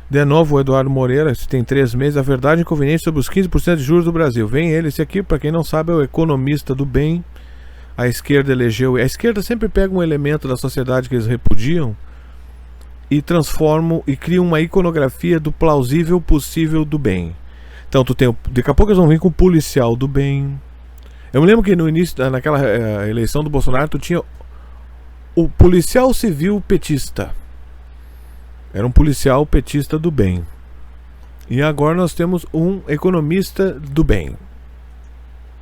De novo, o Eduardo Moreira, se tem 3 meses, a verdade e inconveniente sobre os 15% de juros do Brasil. Vem ele, esse aqui, para quem não sabe, é o economista do bem. A esquerda elegeu. A esquerda sempre pega um elemento da sociedade que eles repudiam e transformam e criam uma iconografia do plausível possível do bem. Então tu tem, daqui a pouco eles vão vir com o policial do bem. Eu me lembro que no início, naquela eleição do Bolsonaro, tu tinha o policial civil petista. Era um policial petista do bem. E agora nós temos um economista do bem.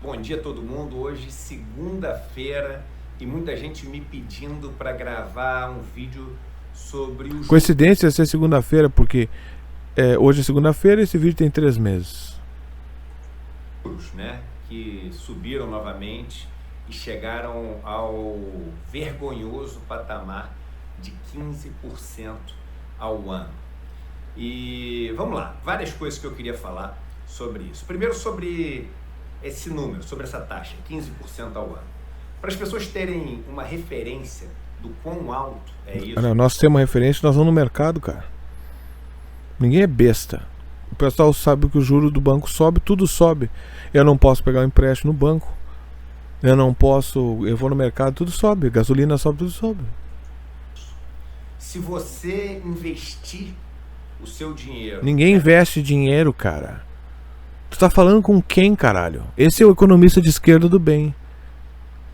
Bom dia a todo mundo. Hoje, segunda-feira, e muita gente me pedindo para gravar um vídeo sobre o... Coincidência ser segunda-feira, porque hoje é segunda-feira e esse vídeo tem 3 meses. Né, que subiram novamente e chegaram ao vergonhoso patamar de 15% ao ano. E vamos lá, várias coisas que eu queria falar sobre isso. Primeiro, sobre esse número, sobre essa taxa, 15% ao ano. Para as pessoas terem uma referência do quão alto é isso. Não, nós temos uma referência, nós vamos no mercado, cara. Ninguém é besta. O pessoal sabe que o juro do banco sobe, tudo sobe. Eu não posso pegar um empréstimo no banco. Eu vou no mercado, tudo sobe. Gasolina sobe, tudo sobe. Se você investir o seu dinheiro... Ninguém investe dinheiro, cara. Tu tá falando com quem, caralho? Esse é o economista de esquerda do bem.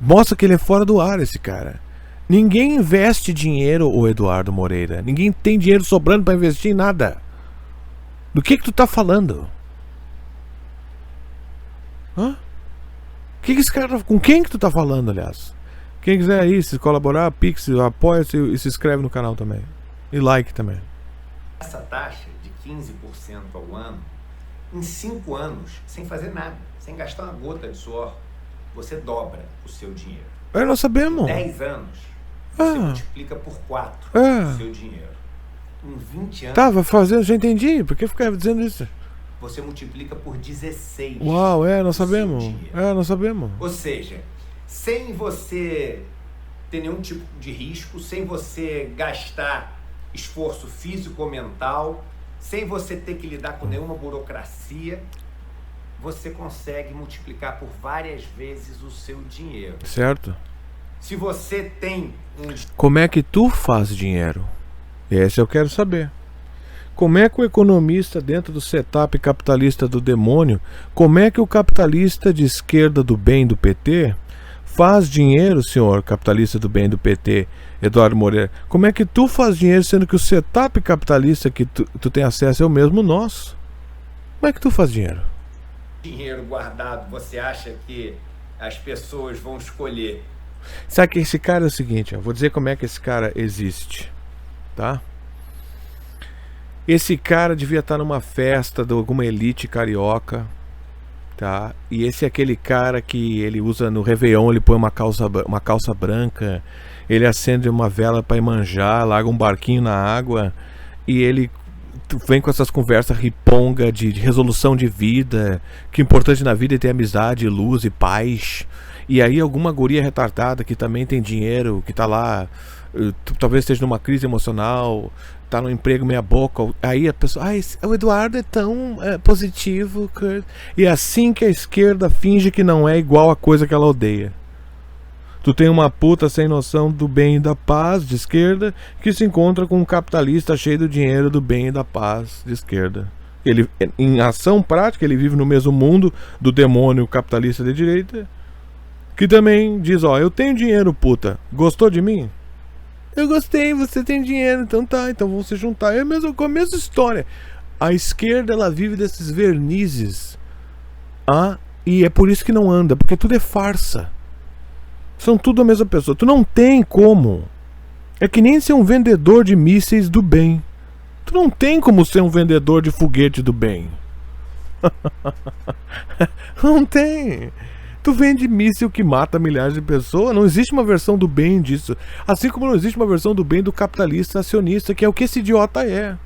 Mostra que ele é fora do ar, esse cara. Ninguém investe dinheiro, ô Eduardo Moreira. Ninguém tem dinheiro sobrando pra investir em nada. Do que tu tá falando? Hã? Que esse cara, com quem que tu tá falando, aliás? Quem quiser aí, se colaborar, Pix, apoia-se e se inscreve no canal também. E like também. Essa taxa de 15% ao ano, em 5 anos, sem fazer nada, sem gastar uma gota de suor, você dobra o seu dinheiro. Nós sabemos. Em 10 anos, você multiplica por 4 o seu dinheiro. Em 20 anos... Tava fazendo, já entendi. Por que ficava dizendo isso? Você multiplica por 16. Uau, nós sabemos. Nós sabemos. Ou seja, sem você ter nenhum tipo de risco, sem você gastar esforço físico ou mental, sem você ter que lidar com nenhuma burocracia, você consegue multiplicar por várias vezes o seu dinheiro. Certo. Se você tem Como é que tu faz dinheiro? Esse eu quero saber. Como é que o economista dentro do setup capitalista do demônio, como é que o capitalista de esquerda do bem do PT faz dinheiro, senhor capitalista do bem do PT, Eduardo Moreira? Como é que tu faz dinheiro sendo que o setup capitalista que tu tem acesso é o mesmo nosso? Como é que tu faz dinheiro? Dinheiro guardado, você acha que as pessoas vão escolher? Sabe que esse cara é o seguinte, vou dizer como é que esse cara existe, tá? Esse cara devia estar numa festa de alguma elite carioca, tá? E esse é aquele cara que ele usa no Réveillon, ele põe uma calça branca, ele acende uma vela para Iemanjá, larga um barquinho na água e ele vem com essas conversas riponga de resolução de vida, que o importante na vida é ter amizade, luz e paz. E aí alguma guria retardada que também tem dinheiro, que tá lá, talvez esteja numa crise emocional, tá no emprego meia boca, aí a pessoa, o Eduardo é tão positivo, e é assim que a esquerda finge que não é igual a coisa que ela odeia. Tu tem uma puta sem noção do bem e da paz de esquerda que se encontra com um capitalista cheio do dinheiro do bem e da paz de esquerda. Ele, em ação prática, ele vive no mesmo mundo do demônio capitalista de direita, que também diz, eu tenho dinheiro, puta, gostou de mim? Eu gostei, você tem dinheiro, então tá, então vamos se juntar. É a mesma história. A esquerda, ela vive desses vernizes, e é por isso que não anda, porque tudo é farsa. São tudo a mesma pessoa. Tu não tem como. É que nem ser um vendedor de mísseis do bem. Tu não tem como ser um vendedor de foguete do bem. Não tem. Tu vende míssil que mata milhares de pessoas. Não existe uma versão do bem disso. Assim como não existe uma versão do bem do capitalista acionista, que é o que esse idiota é.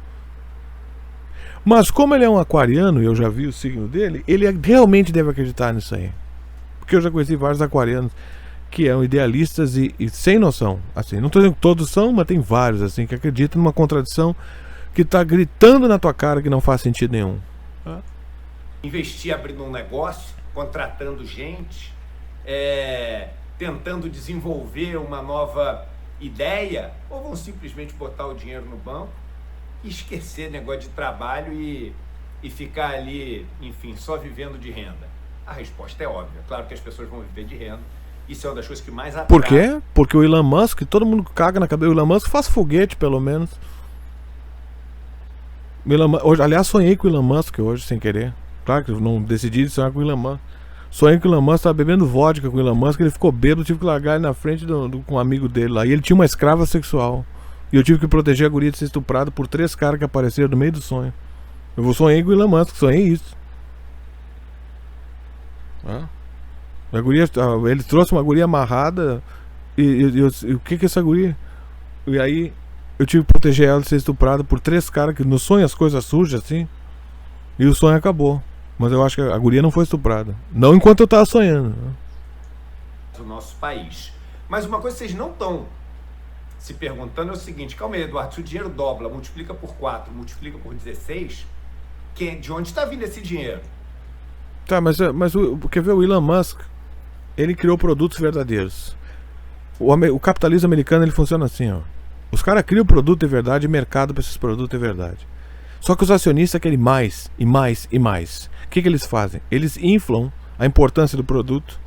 Mas como ele é um aquariano, e eu já vi o signo dele, ele realmente deve acreditar nisso aí. Porque eu já conheci vários aquarianos que são idealistas e sem noção. Assim, não estou dizendo que todos são, mas tem vários assim que acreditam numa contradição que tá gritando na tua cara que não faz sentido nenhum. Investir abrindo um negócio, contratando gente, tentando desenvolver uma nova ideia, ou vão simplesmente botar o dinheiro no banco e esquecer negócio de trabalho e ficar ali, enfim, só vivendo de renda? A resposta é óbvia. Claro que as pessoas vão viver de renda. Isso é uma das coisas que mais atrai. Por quê? Porque o Elon Musk, todo mundo caga na cabeça. O Elon Musk faz foguete, pelo menos. Hoje, aliás, sonhei com o Elon Musk hoje, sem querer. Claro que eu não decidi sonhar com o Elon Musk. Sonhei que o Elon Musk estava bebendo vodka com o Elon Musk. Ele ficou bêbado, tive que largar ele na frente com um amigo dele lá. E ele tinha uma escrava sexual. E eu tive que proteger a guria de ser estuprada por 3 caras que apareceram no meio do sonho. Eu sonhei com o Elon Musk, sonhei isso. A guria, ele trouxe uma guria amarrada. E o que é essa guria? E aí eu tive que proteger ela de ser estuprada por 3 caras que no sonho as coisas surgem assim. E o sonho acabou. Mas eu acho que a guria não foi estuprada. Não enquanto eu tava sonhando. Do nosso país. Mas uma coisa que vocês não estão se perguntando é o seguinte: calma aí, Eduardo, se o dinheiro dobra, multiplica por 4, multiplica por 16, de onde está vindo esse dinheiro? Tá, mas quer ver, o Elon Musk, ele criou produtos verdadeiros. O capitalismo americano, ele funciona assim, ó. Os caras criam produto de verdade e mercado para esses produtos de verdade. Só que os acionistas querem mais, e mais, e mais. O que eles fazem? Eles inflam a importância do produto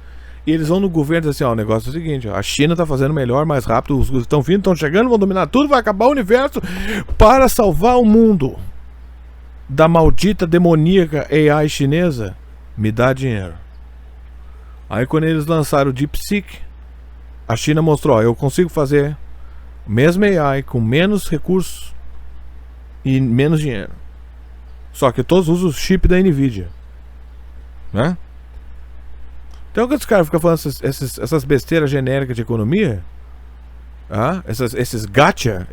e eles vão no governo e dizem assim, ó, o negócio é o seguinte, ó, a China tá fazendo melhor, mais rápido, os estão vindo, estão chegando, vão dominar tudo, vai acabar o universo para salvar o mundo da maldita demoníaca AI chinesa. Me dá dinheiro. Aí quando eles lançaram o DeepSeek, a China mostrou, ó, eu consigo fazer o mesmo AI com menos recursos e menos dinheiro. Só que todos usam o chip da Nvidia, né? Então quando os caras ficam falando essas besteiras genéricas de economia, esses gacha,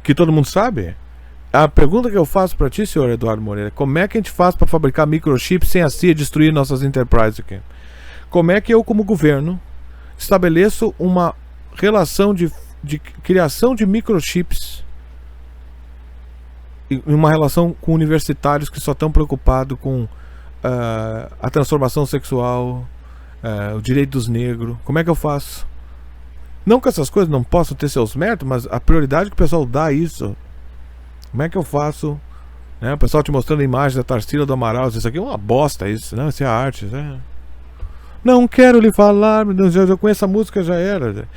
que todo mundo sabe. A pergunta que eu faço pra ti, senhor Eduardo Moreira, como é que a gente faz pra fabricar microchips sem a CIA destruir nossas enterprises aqui? Como é que eu, como governo, estabeleço uma relação de criação de microchips em uma relação com universitários que só estão preocupados com a transformação sexual, o direito dos negros? Como é que eu faço? Não que essas coisas não possam ter seus méritos, mas a prioridade que o pessoal dá a isso. Como é que eu faço? Né? O pessoal te mostrando imagens da Tarsila do Amaral. Isso aqui é uma bosta, isso. Não, isso é arte. Né? Não quero lhe falar. Eu conheço a música, já era.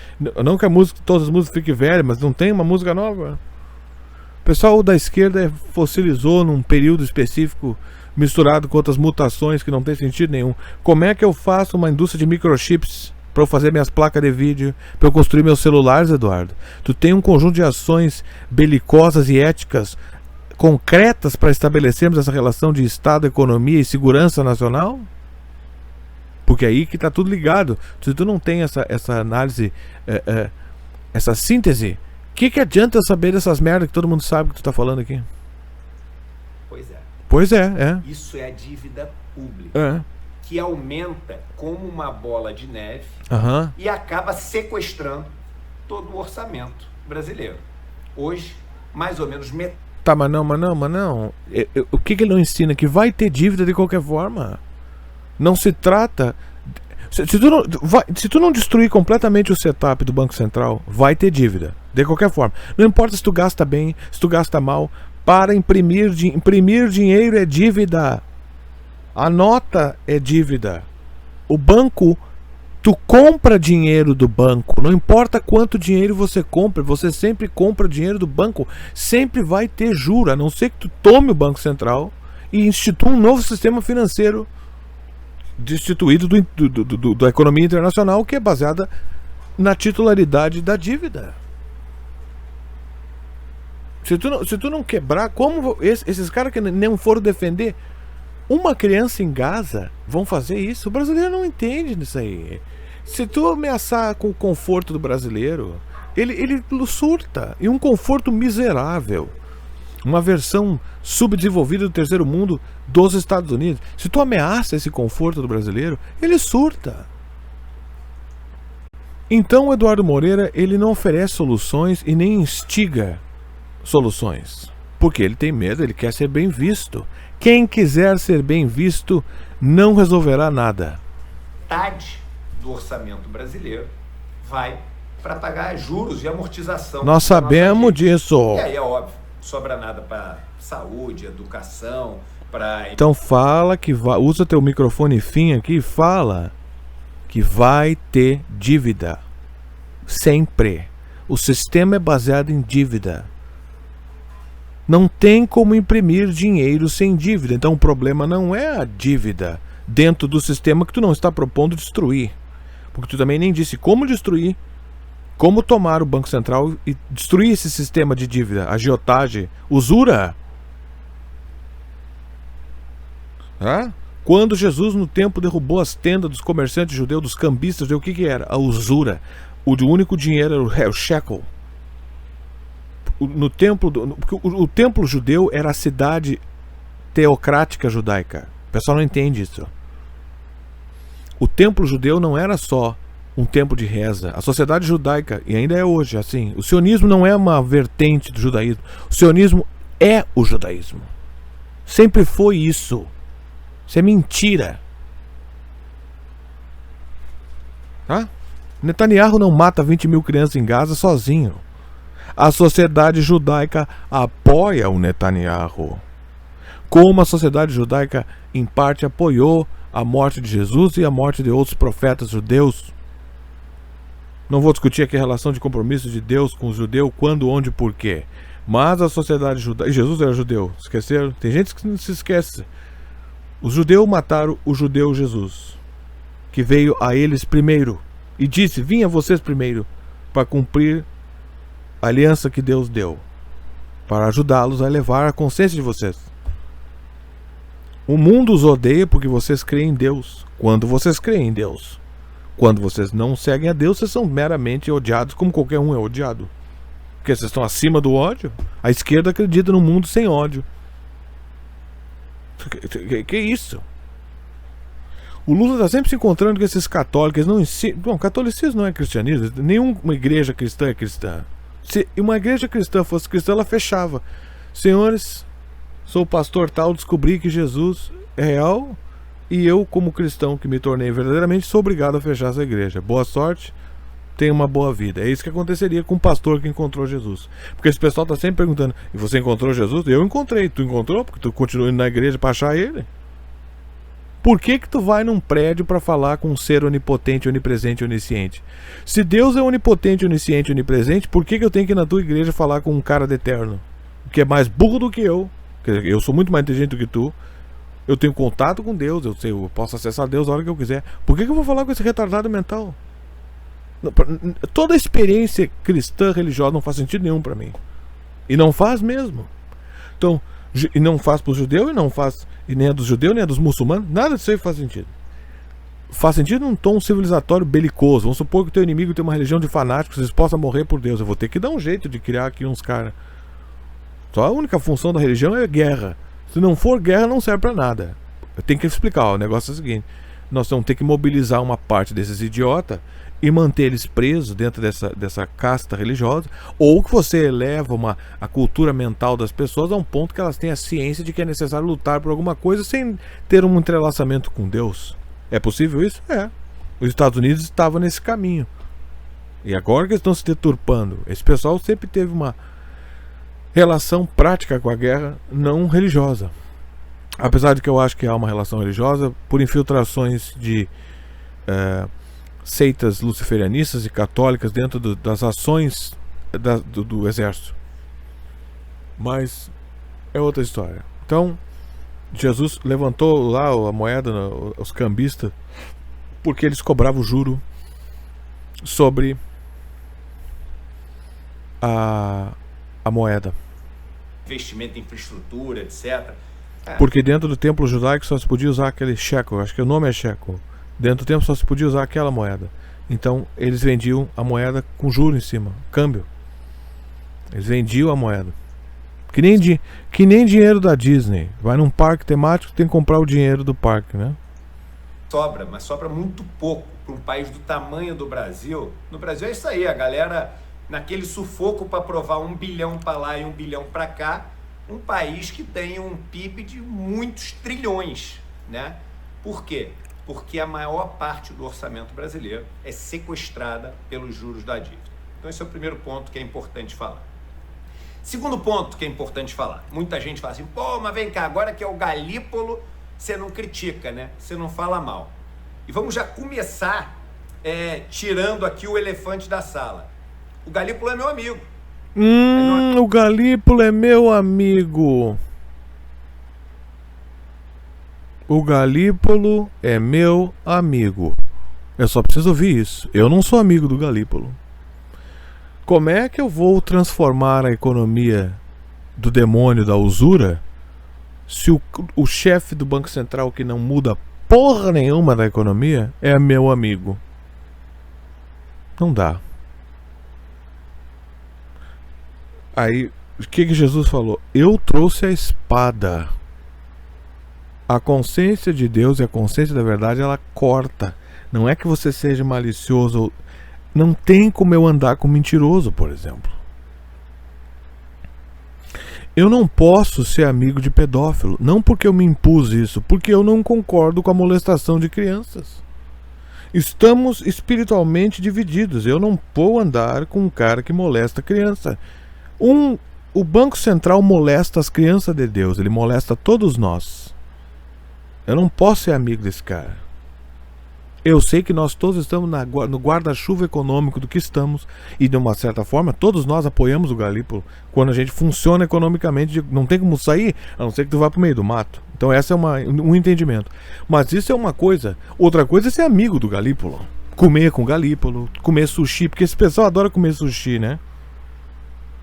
Não que todas as músicas fiquem velhas, mas não tem uma música nova. O pessoal da esquerda fossilizou num período específico, misturado com outras mutações que não tem sentido nenhum. Como é que eu faço uma indústria de microchips para eu fazer minhas placas de vídeo, para eu construir meus celulares, Eduardo? Tu tem um conjunto de ações belicosas e éticas concretas para estabelecermos essa relação de Estado, economia e segurança nacional? Porque aí que está tudo ligado. Se tu não tem essa análise, essa síntese, o que adianta eu saber dessas merdas que todo mundo sabe que tu está falando aqui? Pois é. Isso é a dívida pública. Que aumenta como uma bola de neve e acaba sequestrando todo o orçamento brasileiro. Hoje, mais ou menos metade. Tá, mas não. O que ele não ensina? Que vai ter dívida de qualquer forma. Não se trata... Se tu não destruir completamente o setup do Banco Central, vai ter dívida. De qualquer forma. Não importa se tu gasta bem, se tu gasta mal. Para imprimir dinheiro é dívida. A nota é dívida. O banco, tu compra dinheiro do banco. Não importa quanto dinheiro você compra, você sempre compra dinheiro do banco. Sempre vai ter juro, a não ser que tu tome o Banco Central e institua um novo sistema financeiro destituído da economia internacional, que é baseada na titularidade da dívida. Se tu não quebrar, como esses caras que não foram defender uma criança em Gaza vão fazer isso? O brasileiro não entende nisso aí. Se tu ameaçar com o conforto do brasileiro, ele surta. E um conforto miserável. Uma versão subdesenvolvida do terceiro mundo dos Estados Unidos. Se tu ameaça esse conforto do brasileiro, ele surta. Então o Eduardo Moreira, ele não oferece soluções e nem instiga soluções. Porque ele tem medo, ele quer ser bem visto. Quem quiser ser bem visto não resolverá nada. Metade do orçamento brasileiro vai para pagar juros e amortização. Nós sabemos disso. E aí é óbvio, não sobra nada para saúde, educação, para... Então fala que vai, usa teu microfone fim aqui e fala que vai ter dívida. Sempre. O sistema é baseado em dívida. Não tem como imprimir dinheiro sem dívida. Então o problema não é a dívida dentro do sistema que tu não está propondo destruir. Porque tu também nem disse como destruir, como tomar o Banco Central e destruir esse sistema de dívida, agiotagem, usura. Quando Jesus no templo derrubou as tendas dos comerciantes judeus, dos cambistas, o que era? A usura. O único dinheiro era o shekel. No templo, o templo judeu era a cidade teocrática judaica. O pessoal não entende isso. O templo judeu não era só um templo de reza. A sociedade judaica, e ainda é hoje assim, o sionismo não é uma vertente do judaísmo. O sionismo é o judaísmo. Sempre foi isso. Isso é mentira. Netanyahu não mata 20 mil crianças em Gaza sozinho. A sociedade judaica apoia o Netanyahu. Como a sociedade judaica, em parte, apoiou a morte de Jesus e a morte de outros profetas judeus. Não vou discutir aqui a relação de compromisso de Deus com o judeu, quando, onde e por quê. Mas a sociedade judaica... Jesus era judeu, esqueceram? Tem gente que não se esquece. Os judeus mataram o judeu Jesus, que veio a eles primeiro e disse: vim a vocês primeiro para cumprir a aliança que Deus deu, para ajudá-los a elevar a consciência de vocês. O mundo os odeia porque vocês creem em Deus. Quando vocês creem em Deus. Quando vocês não seguem a Deus, vocês são meramente odiados, como qualquer um é odiado. Porque vocês estão acima do ódio. A esquerda acredita num mundo sem ódio. Que isso? O Lula está sempre se encontrando com esses católicos. Eles não ensinam. Bom, catolicismo não é cristianismo. Nenhuma igreja cristã é cristã. Se uma igreja cristã fosse cristã, ela fechava. Senhores, sou o pastor tal, descobri que Jesus é real e eu, como cristão que me tornei verdadeiramente, sou obrigado a fechar essa igreja. Boa sorte, tenha uma boa vida. É isso que aconteceria com o pastor que encontrou Jesus. Porque esse pessoal está sempre perguntando: e você encontrou Jesus? Eu encontrei. Tu encontrou? Porque tu continua indo na igreja para achar ele. Por que tu vai num prédio para falar com um ser onipotente, onipresente, onisciente? Se Deus é onipotente, onisciente, onipresente, por que eu tenho que ir na tua igreja falar com um cara de eterno? Que é mais burro do que eu. Eu sou muito mais inteligente do que tu. Eu tenho contato com Deus, eu posso acessar Deus a hora que eu quiser. Por que eu vou falar com esse retardado mental? Toda a experiência cristã, religiosa, não faz sentido nenhum para mim. E não faz mesmo. Então, e não faz para os judeus, e não faz, e nem é dos judeus, nem é dos muçulmanos. Nada disso aí faz sentido. Faz sentido num tom civilizatório belicoso. Vamos supor que o teu inimigo tem uma religião de fanáticos, eles possam morrer por Deus. Eu vou ter que dar um jeito de criar aqui uns caras. Só a única função da religião é guerra. Se não for guerra, não serve para nada. Eu tenho que explicar, o negócio é o seguinte: nós vamos ter que mobilizar uma parte desses idiotas e manter eles presos dentro dessa casta religiosa, ou que você eleva a cultura mental das pessoas a um ponto que elas têm a ciência de que é necessário lutar por alguma coisa sem ter um entrelaçamento com Deus. É possível isso? É. Os Estados Unidos estavam nesse caminho. E agora que eles estão se deturpando. Esse pessoal sempre teve uma relação prática com a guerra, não religiosa. Apesar de que eu acho que há uma relação religiosa por infiltrações de seitas luciferianistas e católicas dentro das ações do exército. Mas é outra história. Então, Jesus levantou lá a moeda, os cambistas, porque eles cobravam juro sobre a moeda. Investimento em infraestrutura, etc. Porque dentro do templo judaico só se podia usar aquele shekel, acho que o nome é shekel. Dentro do templo só se podia usar aquela moeda. Então eles vendiam a moeda com juro em cima, câmbio. Eles vendiam a moeda. Que nem dinheiro da Disney. Vai num parque temático, tem que comprar o dinheiro do parque, né? Sobra, mas sobra muito pouco para um país do tamanho do Brasil. No Brasil é isso aí, a galera naquele sufoco para provar 1 bilhão para lá e 1 bilhão para cá, um país que tem um PIB de muitos trilhões, né? Por quê? Porque a maior parte do orçamento brasileiro é sequestrada pelos juros da dívida. Então esse é o primeiro ponto que é importante falar. Segundo ponto que é importante falar, muita gente fala assim, pô, mas vem cá, agora que é o Galípolo, você não critica, né? Você não fala mal. E vamos já começar tirando aqui o elefante da sala. O Galípolo é meu amigo. O Galípolo é meu amigo. O Galípolo é meu amigo. Eu só preciso ouvir isso. Eu não sou amigo do Galípolo. Como é que eu vou transformar a economia do demônio da usura se o chefe do Banco Central, que não muda porra nenhuma da economia, é meu amigo? Não dá. Aí, o que Jesus falou? Eu trouxe a espada. A consciência de Deus e a consciência da verdade, ela corta. Não é que você seja malicioso. Não tem como eu andar com mentiroso, por exemplo. Eu não posso ser amigo de pedófilo. Não porque eu me impus isso, porque eu não concordo com a molestação de crianças. Estamos espiritualmente divididos. Eu não vou andar com um cara que molesta criança. O Banco Central molesta as crianças de Deus. Ele molesta todos nós. Eu não posso ser amigo desse cara. Eu sei que nós todos estamos no guarda-chuva econômico do que estamos. E de uma certa forma, todos nós apoiamos o Galípolo. Quando a gente funciona economicamente, não tem como sair, a não ser que tu vá para o meio do mato. Então esse é um entendimento. Mas isso é uma coisa. Outra coisa é ser amigo do Galípolo. Comer com o Galípolo, comer sushi. Porque esse pessoal adora comer sushi, né?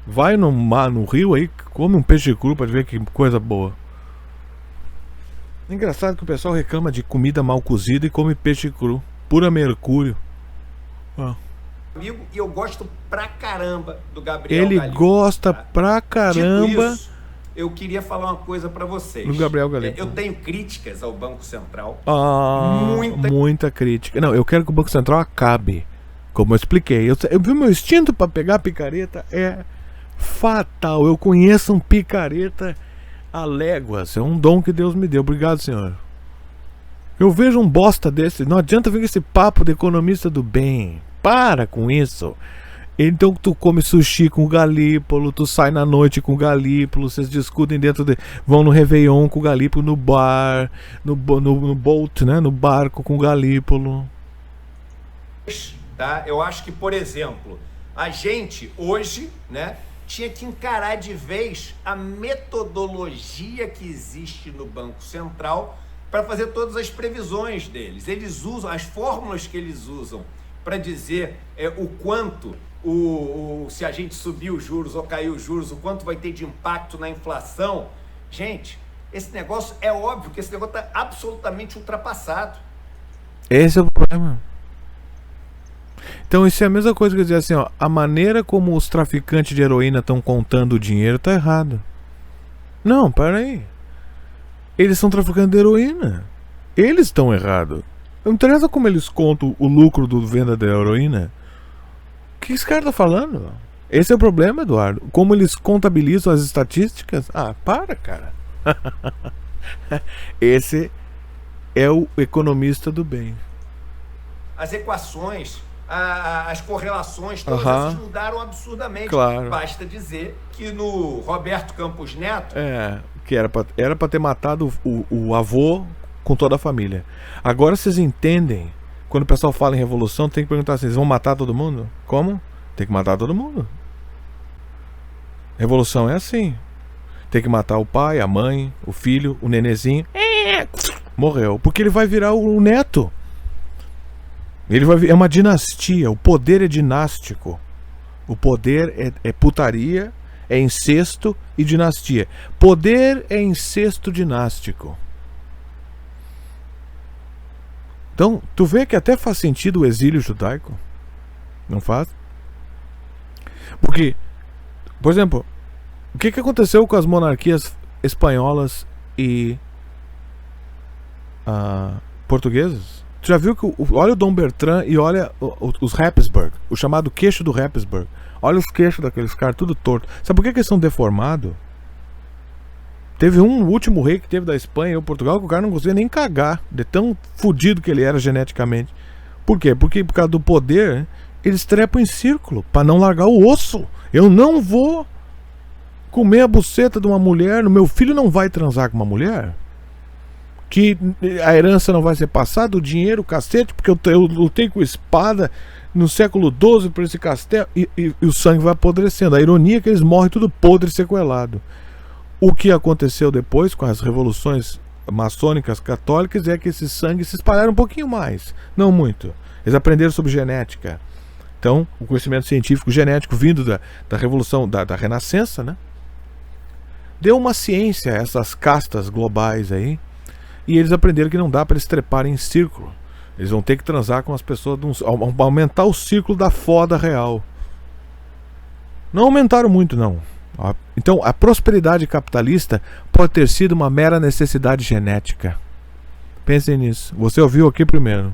Vai no rio aí, come um peixe cru para ver que coisa boa. Engraçado que o pessoal reclama de comida mal cozida e come peixe cru. Pura mercúrio. Amigo, e eu gosto pra caramba do Gabriel Ele Galípolo, gosta tá? pra caramba. Dito isso, eu queria falar uma coisa pra vocês. Do Gabriel Galípolo. Eu tenho críticas ao Banco Central. Muita crítica. Não, eu quero que o Banco Central acabe. Como eu expliquei. Eu vi meu instinto pra pegar picareta é fatal. Eu conheço um picareta a léguas. É um dom que Deus me deu. Obrigado, Senhor. Eu vejo um bosta desse. Não adianta vir com esse papo de economista do bem. Para com isso. Então tu come sushi com o Galípolo, tu sai na noite com o Galípolo, vocês discutem vão no Réveillon com o Galípolo, no bar, no boat, né? No barco com o Galípolo. Tá? Eu acho que, por exemplo, a gente hoje, né, tinha que encarar de vez a metodologia que existe no Banco Central para fazer todas as previsões deles. Eles usam as fórmulas que eles usam para dizer o quanto, se a gente subir os juros ou cair os juros, o quanto vai ter de impacto na inflação. Gente, esse negócio, é óbvio que esse negócio está absolutamente ultrapassado. Esse é o problema. Então isso é a mesma coisa que dizer assim, ó, a maneira como os traficantes de heroína estão contando o dinheiro está errado. Não, para aí. Eles são traficantes de heroína. Eles estão errados. Não interessa como eles contam o lucro do venda da heroína. O que esse cara tá falando? Esse é o problema, Eduardo. Como eles contabilizam as estatísticas. Ah, para, cara. Esse é o economista do bem. As equações, as correlações, todas essas mudaram absurdamente. Claro. Basta dizer que no Roberto Campos Neto... que era pra ter matado o avô com toda a família. Agora vocês entendem, quando o pessoal fala em revolução, tem que perguntar assim, eles vão matar todo mundo? Como? Tem que matar todo mundo. Revolução é assim. Tem que matar o pai, a mãe, o filho, o nenezinho. Morreu. Porque ele vai virar o neto. É uma dinastia. O poder é dinástico. O poder é putaria, é incesto e dinastia. Poder é incesto dinástico. Então, tu vê que até faz sentido o exílio judaico? Não faz? Porque, por exemplo, o que aconteceu com as monarquias espanholas e portuguesas? Tu já viu que olha o Dom Bertrand e olha os Habsburg, o chamado queixo do Habsburg. Olha os queixos daqueles caras, tudo torto. Sabe por que eles são deformados? Teve um último rei que teve da Espanha ou Portugal que o cara não conseguia nem cagar, de tão fodido que ele era geneticamente. Por quê? Porque por causa do poder, eles trepam em círculo para não largar o osso. Eu não vou comer a buceta de uma mulher, meu filho não vai transar com uma mulher, que a herança não vai ser passada, o dinheiro, o cacete, porque eu lutei com espada no século XII por esse castelo, e o sangue vai apodrecendo. A ironia é que eles morrem tudo podre e sequelado. O que aconteceu depois com as revoluções maçônicas católicas é que esses sangues se espalharam um pouquinho mais, não muito. Eles aprenderam sobre genética. Então, o conhecimento científico genético vindo da revolução, da renascença, né, deu uma ciência a essas castas globais aí, e eles aprenderam que não dá para eles treparem em círculo. Eles vão ter que transar com as pessoas, aumentar o círculo da foda real. Não aumentaram muito, não. Então, a prosperidade capitalista pode ter sido uma mera necessidade genética. Pensem nisso. Você ouviu aqui primeiro.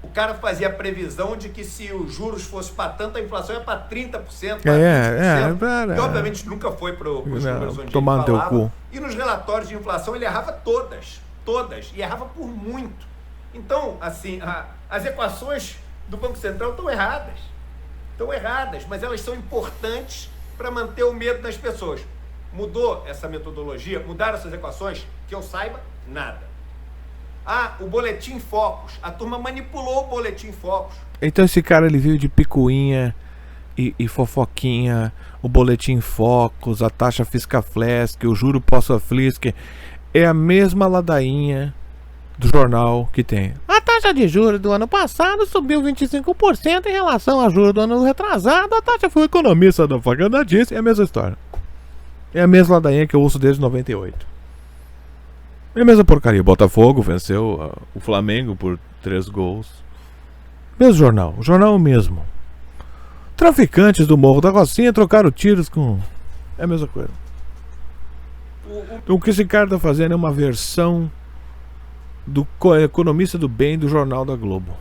O cara fazia a previsão de que se os juros fossem para tanto, a inflação ia para 30%, para 20%. E obviamente nunca foi para os números onde tomar ele falava. Teu cu. E nos relatórios de inflação ele errava todas. E errava por muito. Então, assim, as equações do Banco Central estão erradas. Mas elas são importantes para manter o medo das pessoas. Mudou essa metodologia? Mudaram essas equações? Que eu saiba, nada. O Boletim Focus. A turma manipulou o Boletim Focus. Então esse cara, ele veio de picuinha e fofoquinha, o Boletim Focus, a taxa Fiscaflesk, o juro pós-Flisk. É a mesma ladainha do jornal que tem. A taxa de juros do ano passado subiu 25% em relação a juros do ano retrasado. A taxa foi economista da Facanda disse. É a mesma história. É a mesma ladainha que eu ouço desde 98. É a mesma porcaria. Botafogo venceu o Flamengo por 3 gols. Mesmo jornal. O jornal é o mesmo. Traficantes do Morro da Rocinha trocaram tiros com... É a mesma coisa. O que esse cara tá fazendo é uma versão do economista do bem do Jornal da Globo.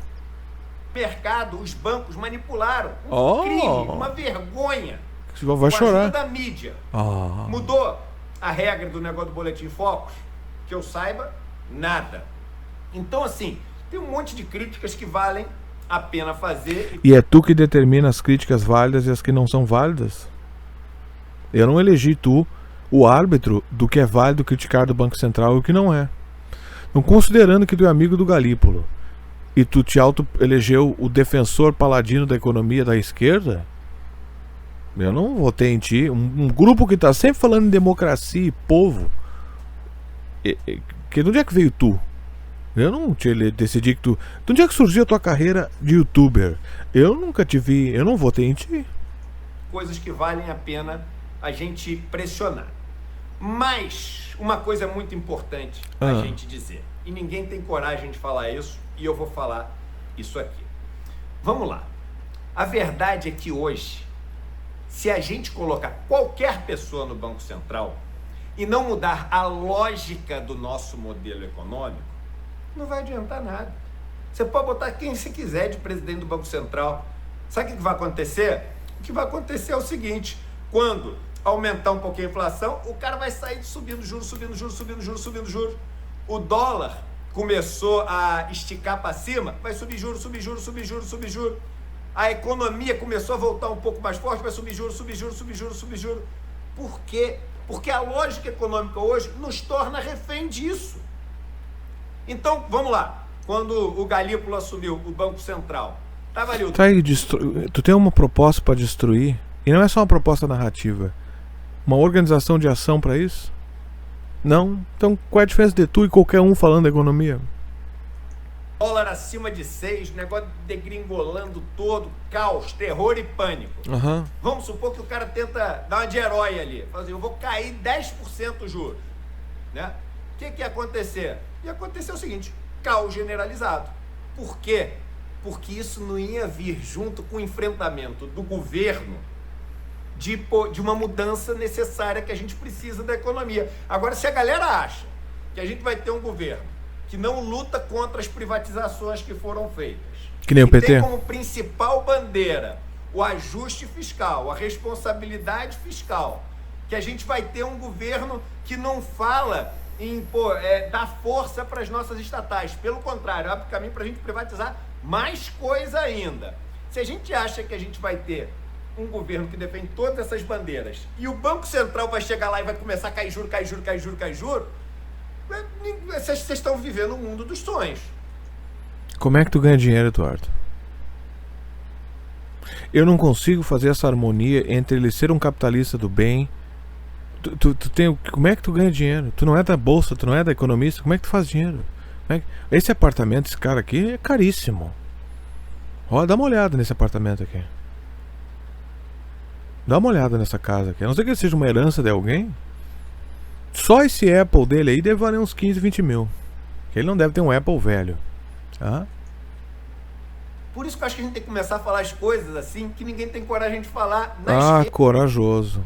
Mercado, os bancos manipularam. Crime, uma vergonha. Vai chorar. Da mídia. Mudou a regra do negócio do Boletim Focus? Que eu saiba, nada. Então, assim, tem um monte de críticas que valem a pena fazer. E é tu que determina as críticas válidas e as que não são válidas? Eu não elegi tu o árbitro do que é válido criticar do Banco Central e o que não é. Não considerando que tu é amigo do Galípolo e tu te auto-elegeu o defensor paladino da economia da esquerda, eu não votei em ti. Um grupo que está sempre falando em democracia e povo. De onde é que veio tu? Eu não decidi que tu... De onde é que surgiu a tua carreira de youtuber? Eu nunca te vi, eu não votei em ti. Coisas que valem a pena a gente pressionar. Mas uma coisa muito importante a gente dizer, e ninguém tem coragem de falar isso, e eu vou falar isso aqui. Vamos lá. A verdade é que hoje, se a gente colocar qualquer pessoa no Banco Central e não mudar a lógica do nosso modelo econômico, não vai adiantar nada. Você pode botar quem você quiser de presidente do Banco Central. Sabe o que vai acontecer? O que vai acontecer é o seguinte: quando aumentar um pouquinho a inflação, o cara vai sair subindo juros. O dólar começou a esticar para cima, vai subir juros. A economia começou a voltar um pouco mais forte, vai subir juros. Por quê? Porque a lógica econômica hoje nos torna refém disso. Então, vamos lá. Quando o Galípolo assumiu o Banco Central, estava ali tu tem uma proposta para destruir, e não é só uma proposta narrativa. Uma organização de ação para isso? Não? Então qual é a diferença de tu e qualquer um falando da economia? Dólar acima de 6, negócio degringolando todo, caos, terror e pânico. Vamos supor que o cara tenta dar uma de herói ali. Fala assim, eu vou cair 10% os juros. Né? O que ia acontecer? Ia acontecer o seguinte, caos generalizado. Por quê? Porque isso não ia vir junto com o enfrentamento do governo de uma mudança necessária que a gente precisa da economia. Agora, se a galera acha que a gente vai ter um governo que não luta contra as privatizações que foram feitas, que nem o PT, tem como principal bandeira o ajuste fiscal, a responsabilidade fiscal, que a gente vai ter um governo que não fala em dar força para as nossas estatais. Pelo contrário, abre o caminho para a gente privatizar mais coisa ainda. Se a gente acha que a gente vai ter um governo que defende todas essas bandeiras e o Banco Central vai chegar lá e vai começar a cair juro, vocês estão vivendo o mundo dos sonhos. Como é que tu ganha dinheiro, Eduardo? Eu não consigo fazer essa harmonia entre ele ser um capitalista do bem. Como é que tu ganha dinheiro? Tu não é da bolsa, tu não é da economista, como é que tu faz dinheiro? Esse apartamento, esse cara aqui é caríssimo. Ó, dá uma olhada nesse apartamento aqui. Dá uma olhada nessa casa aqui. A não ser que ele seja uma herança de alguém. Só esse Apple dele aí deve valer uns 15, 20 mil. Ele não deve ter um Apple velho. Ah? Por isso que eu acho que a gente tem que começar a falar as coisas assim que ninguém tem coragem de falar na esquerda. Corajoso.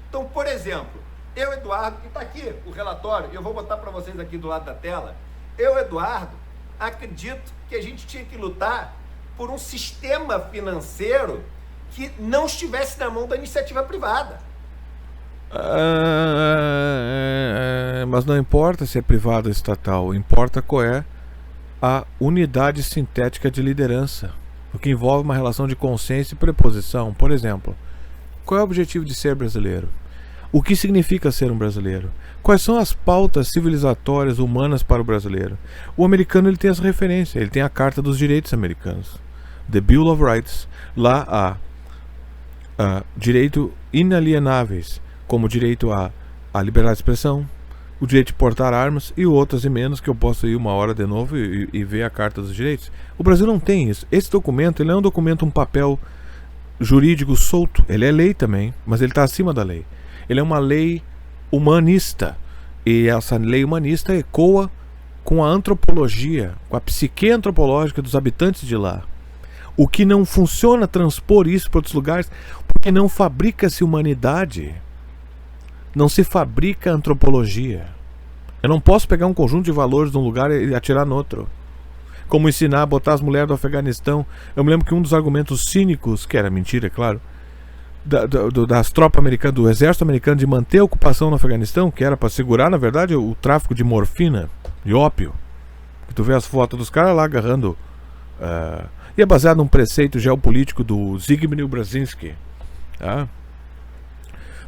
Então, por exemplo, eu, Eduardo, que está aqui o relatório, e eu vou botar para vocês aqui do lado da tela. Eu, Eduardo, acredito que a gente tinha que lutar por um sistema financeiro que não estivesse na mão da iniciativa privada. Mas não importa se é privado ou estatal, importa qual é a unidade sintética de liderança, o que envolve uma relação de consciência e preposição. Por exemplo, qual é o objetivo de ser brasileiro? O que significa ser um brasileiro? Quais são as pautas civilizatórias humanas para o brasileiro? O americano ele tem essa referência, ele tem a Carta dos Direitos Americanos, The Bill of Rights. Lá há direito inalienáveis, como o direito à liberdade de expressão, o direito de portar armas e outras e menos, que eu posso ir uma hora de novo e ver a Carta dos Direitos. O Brasil não tem isso. Esse documento ele é um documento, um papel jurídico solto. Ele é lei também, mas ele está acima da lei. Ele é uma lei humanista, e essa lei humanista ecoa com a antropologia, com a psique antropológica dos habitantes de lá. O que não funciona transpor isso para outros lugares, porque não fabrica-se humanidade, não se fabrica antropologia. Eu não posso pegar um conjunto de valores de um lugar e atirar no outro. Como ensinar a botar as mulheres do Afeganistão. Eu me lembro que um dos argumentos cínicos, que era mentira, é claro, das tropas americanas, do exército americano, de manter a ocupação no Afeganistão, que era para segurar, na verdade, o tráfico de morfina, de ópio. Tu vê as fotos dos caras lá agarrando. E é baseado num preceito geopolítico do Zbigniew Brzezinski. Tá?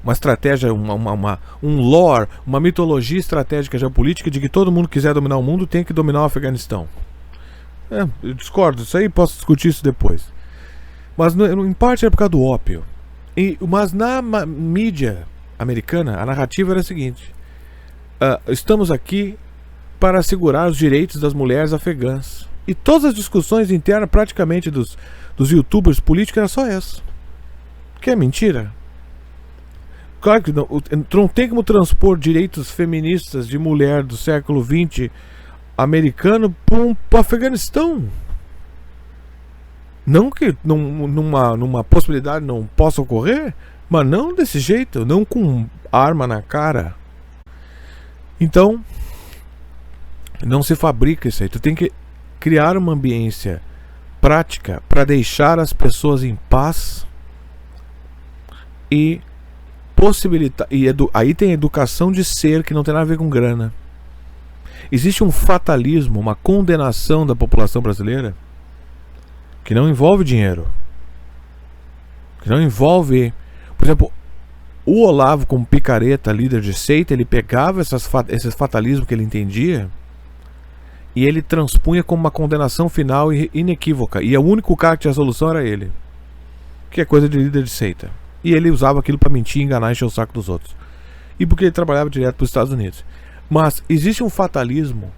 Uma estratégia, um lore, uma mitologia estratégica geopolítica de que todo mundo que quiser dominar o mundo tem que dominar o Afeganistão. Eu discordo disso aí, posso discutir isso depois. Mas em parte é por causa do ópio. Mas na mídia americana, a narrativa era a seguinte: estamos aqui para assegurar os direitos das mulheres afegãs. E todas as discussões internas, praticamente, dos youtubers políticos, era só essa. Que é mentira. Claro que não tem como transpor direitos feministas de mulher do século XX americano para o Afeganistão. Não que numa possibilidade não possa ocorrer, mas não desse jeito, não com arma na cara. Então, não se fabrica isso aí. Tu tem que criar uma ambiência prática para deixar as pessoas em paz e possibilitar. Aí tem a educação de ser, que não tem nada a ver com grana. Existe um fatalismo, uma condenação da população brasileira que não envolve dinheiro, que não envolve, por exemplo, o Olavo como picareta, líder de seita, ele pegava esses fatalismos que ele entendia e ele transpunha como uma condenação final e inequívoca, e o único cara que tinha solução era ele, que é coisa de líder de seita, e ele usava aquilo para mentir, enganar e encher o saco dos outros, e porque ele trabalhava direto para os Estados Unidos. Mas existe um fatalismo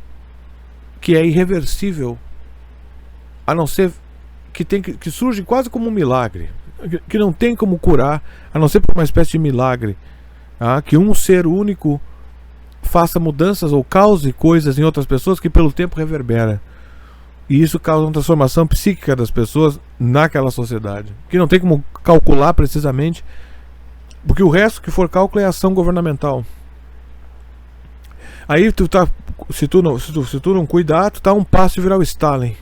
que é irreversível, a não ser que surge quase como um milagre, que não tem como curar, a não ser por uma espécie de milagre, que um ser único faça mudanças ou cause coisas em outras pessoas que pelo tempo reverbera, e isso causa uma transformação psíquica das pessoas naquela sociedade, que não tem como calcular precisamente, porque o resto que for cálculo é ação governamental. Aí se tu não cuidar, tu tá um passo de virar o Stalin.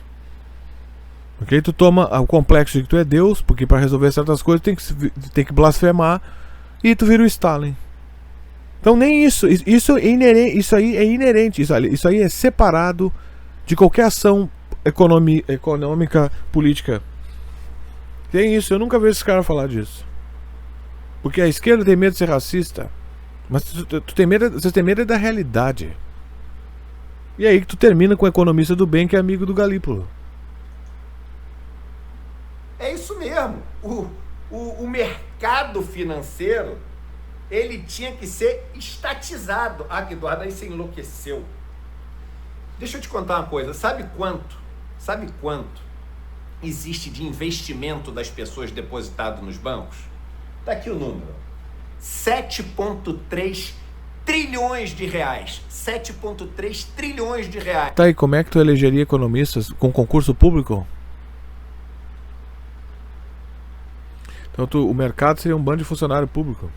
Ok? Tu toma o complexo de que tu é Deus, porque para resolver certas coisas tem que blasfemar, e tu vira o Stalin. Então nem isso é inerente, isso aí é inerente, isso aí é separado de qualquer ação econômica, política. Tem isso, eu nunca vejo esse cara falar disso. Porque a esquerda tem medo de ser racista, mas você tem medo da realidade. E aí que tu termina com o economista do bem que é amigo do Galípolo. É isso mesmo. O mercado financeiro, ele tinha que ser estatizado. Ah, Eduardo, aí você enlouqueceu. Deixa eu te contar uma coisa. Sabe quanto existe de investimento das pessoas depositado nos bancos? Tá aqui o número. 7,3 trilhões de reais. 7,3 trilhões de reais. Tá, e como é que tu elegeria economistas com concurso público? Então o mercado seria um bando de funcionário público.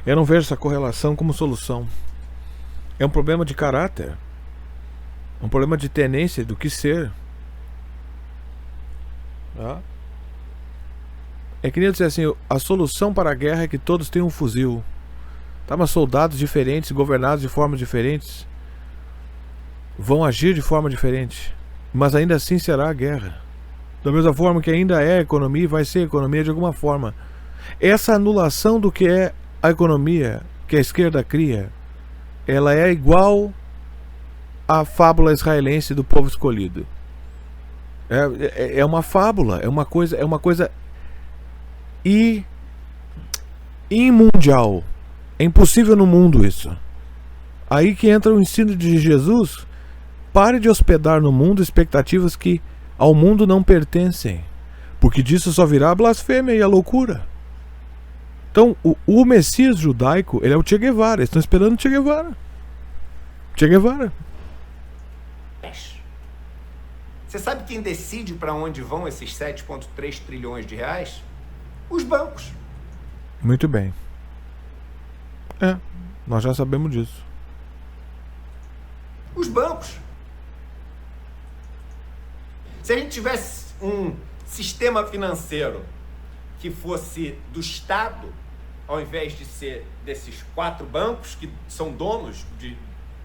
Eu não vejo essa correlação como solução. É um problema de caráter. Um problema de tenência do que ser. É que nem eu dizer assim, a solução para a guerra é que todos tenham um fuzil. Tá, mas soldados diferentes, governados de formas diferentes, vão agir de forma diferente. Mas ainda assim será a guerra. Da mesma forma que ainda é economia e vai ser economia de alguma forma. Essa anulação do que é a economia que a esquerda cria, ela é igual à fábula israelense do povo escolhido. É uma fábula, é uma coisa imundial. É impossível no mundo isso. Aí que entra o ensino de Jesus. Pare de hospedar no mundo expectativas que ao mundo não pertencem, porque disso só virá a blasfêmia e a loucura. Então o Messias judaico, ele é o Che Guevara. Eles estão esperando o Che Guevara. Che Guevara. Você sabe quem decide para onde vão esses 7,3 trilhões de reais? Os bancos. Muito bem. Nós já sabemos disso. Os bancos. Se a gente tivesse um sistema financeiro que fosse do Estado, ao invés de ser desses 4 bancos que são donos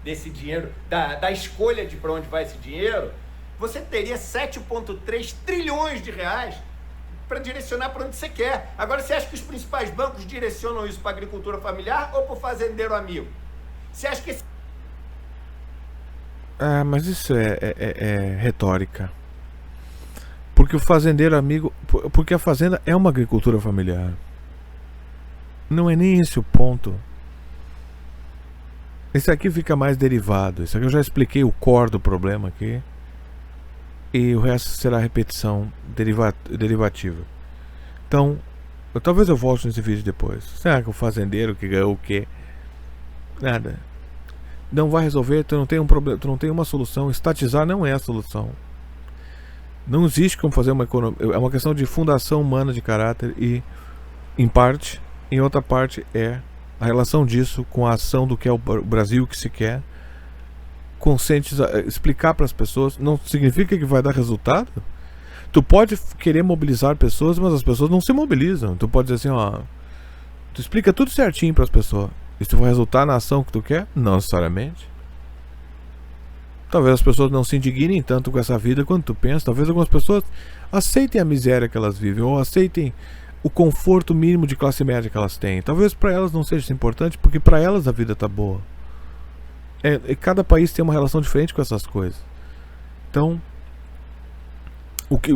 desse dinheiro, da escolha de para onde vai esse dinheiro, você teria 7,3 trilhões de reais para direcionar para onde você quer. Agora, você acha que os principais bancos direcionam isso para a agricultura familiar ou para o fazendeiro amigo? Você acha que... Mas isso é retórica. Porque o fazendeiro amigo... Porque a fazenda é uma agricultura familiar. Não é nem esse o ponto. Esse aqui fica mais derivado. Isso aqui eu já expliquei o core do problema aqui. E o resto será repetição derivativa. Então, talvez eu volte nesse vídeo depois. Será que o fazendeiro que ganhou o quê? Nada. Não vai resolver, tu não tem um problema, tu não tem uma solução. Estatizar não é a solução. Não existe como fazer uma economia. É uma questão de fundação humana de caráter e, em parte, em outra parte é a relação disso com a ação do que é o Brasil que se quer. Conscientizar, explicar para as pessoas, não significa que vai dar resultado. Tu pode querer mobilizar pessoas, mas as pessoas não se mobilizam. Tu pode dizer assim, tu explica tudo certinho para as pessoas. Isso vai resultar na ação que tu quer? Não necessariamente. Talvez as pessoas não se indignem tanto com essa vida quanto tu pensa. Talvez algumas pessoas aceitem a miséria que elas vivem, ou aceitem o conforto mínimo de classe média que elas têm. Talvez para elas não seja importante, porque para elas a vida tá boa. Cada país tem uma relação diferente com essas coisas. Então,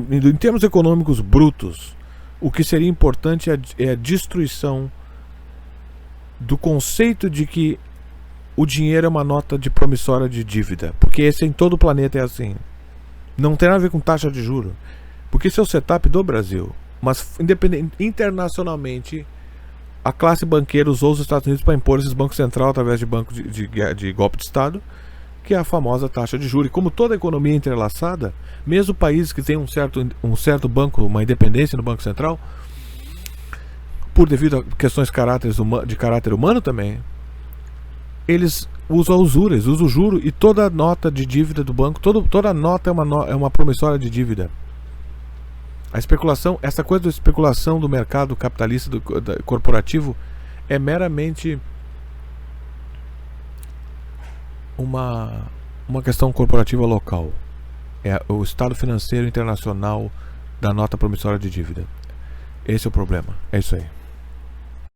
em termos econômicos brutos, o que seria importante é a destruição do conceito de que o dinheiro é uma nota de promissória de dívida, porque esse em todo o planeta é assim. Não tem nada a ver com taxa de juros, porque esse é o setup do Brasil. Mas internacionalmente, a classe banqueira usou os Estados Unidos para impor esses bancos centrais através de banco de golpe de Estado, que é a famosa taxa de juros. E como toda economia é entrelaçada, mesmo países que têm um certo banco, uma independência no Banco Central, por devido a questões de caráter humano também, eles usa a usura, eles usam o juro, e toda nota de dívida do banco, toda nota é uma promissória de dívida. A especulação, essa coisa da especulação do mercado capitalista corporativo é meramente uma questão corporativa local. É o estado financeiro internacional da nota promissória de dívida. Esse é o problema. É isso aí.